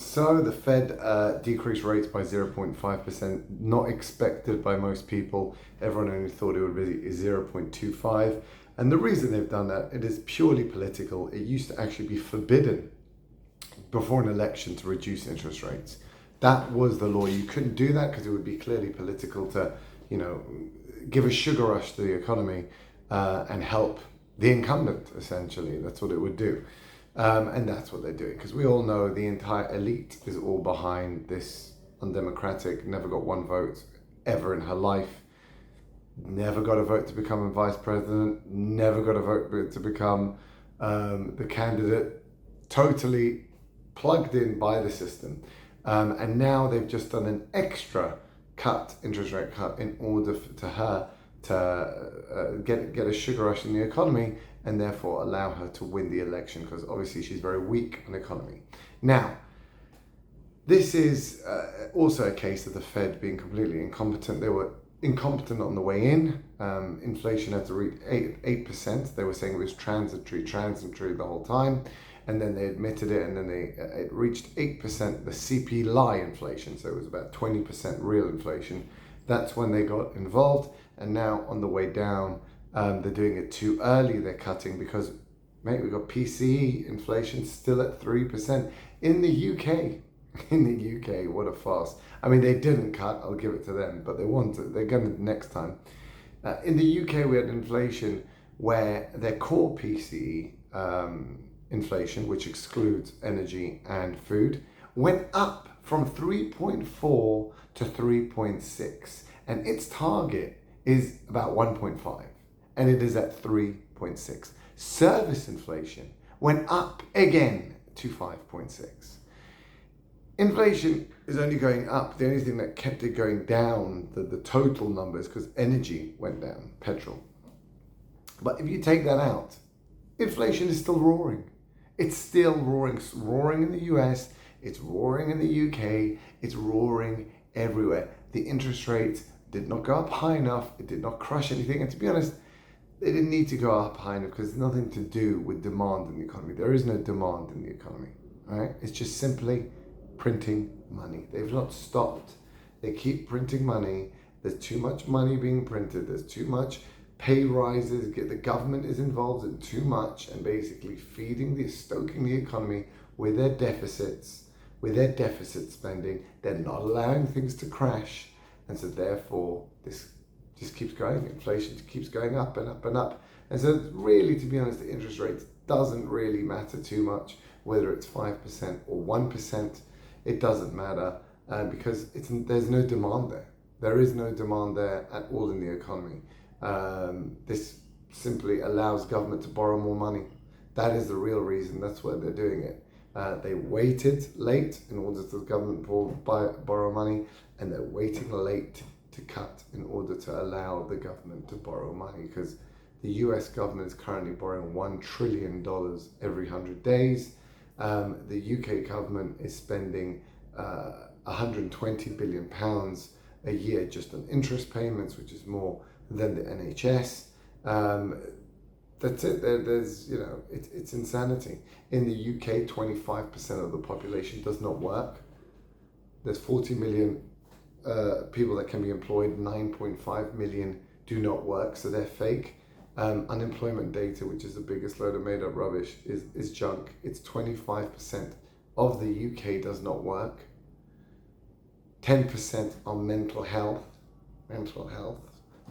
So the Fed decreased rates by 0.5%, not expected by most people. Everyone only thought it would be 0.25. And the reason they've done that, it is purely political. It used to actually be forbidden before an election to reduce interest rates. That was the law. You couldn't do that because it would be clearly political to, give a sugar rush to the economy and help the incumbent, essentially. That's what it would do. And that's what they're doing, because we all know the entire elite is all behind this undemocratic, never got one vote ever in her life, never got a vote to become a vice president, never got a vote to become the candidate, totally plugged in by the system. And now they've just done an extra interest rate cut, in order to her to get a sugar rush in the economy, and therefore allow her to win the election, because obviously she's very weak on the economy. Now, this is also a case of the Fed being completely incompetent. They were incompetent on the way in. Inflation had to reach 8%. They were saying it was transitory the whole time. And then they admitted it, and then it reached 8%, the CPI inflation. So it was about 20% real inflation. That's when they got involved. And now on the way down, they're doing it too early. They're cutting because, mate, we've got PCE inflation still at 3% in the UK. In the UK, what a farce. I mean, they didn't cut, I'll give it to them, but they want to, they're going to next time. In the UK, we had inflation where their core PCE inflation, which excludes energy and food, went up from 3.4 to 3.6. And its target is about 1.5. And it is at 3.6. Service inflation went up again to 5.6. Inflation is only going up. The only thing that kept it going down, the total numbers, because energy went down, petrol. But if you take that out, inflation is still roaring. It's still roaring. It's roaring in the US, it's roaring in the UK, it's roaring everywhere. The interest rates did not go up high enough. It did not crush anything. And to be honest, they didn't need to go up high enough, because it's nothing to do with demand in the economy. There is no demand in the economy, right? It's just simply printing money. They've not stopped. They keep printing money. There's too much money being printed. There's too much pay rises. The government is involved in too much, and basically stoking the economy with their deficits, with their deficit spending. They're not allowing things to crash. And so therefore, this just keeps going. Inflation keeps going up and up and up. And so really, to be honest, the interest rate doesn't really matter too much, whether it's 5% or 1%. It doesn't matter because there's no demand there. There is no demand there at all in the economy. This simply allows government to borrow more money. That is the real reason. That's why they're doing it. They waited late in order to the government borrow money, and they're waiting late to cut in order to allow the government to borrow money, because the US government is currently borrowing $1 trillion every 100 days. The UK government is spending 120 billion pounds a year just on interest payments, which is more than the NHS. That's it. There's it's insanity. In the UK, 25% of the population does not work. There's 40 million people that can be employed. 9.5 million do not work, so they're fake. Unemployment data, which is the biggest load of made up rubbish, is junk. It's 25% of the UK does not work. 10% on mental health.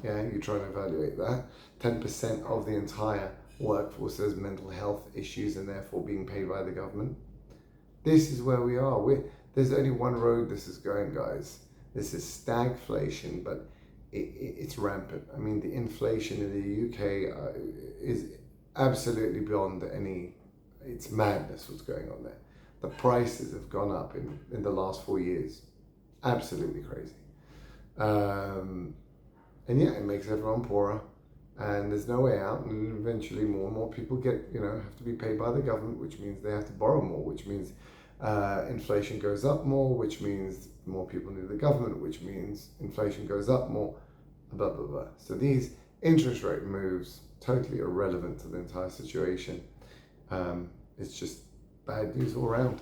Yeah, you try and evaluate that. 10% of the entire workforce has mental health issues and therefore being paid by the government. This is where we are. There's only one road this is going, guys. This is stagflation, but it's rampant. I mean, the inflation in the UK is absolutely beyond it's madness what's going on there. The prices have gone up in the last 4 years. Absolutely crazy. And yeah, it makes everyone poorer, and there's no way out, and eventually more and more people have to be paid by the government, which means they have to borrow more, which means inflation goes up more, which means more people need the government, which means inflation goes up more, blah, blah, blah. So these interest rate moves, totally irrelevant to the entire situation. It's just bad news all around.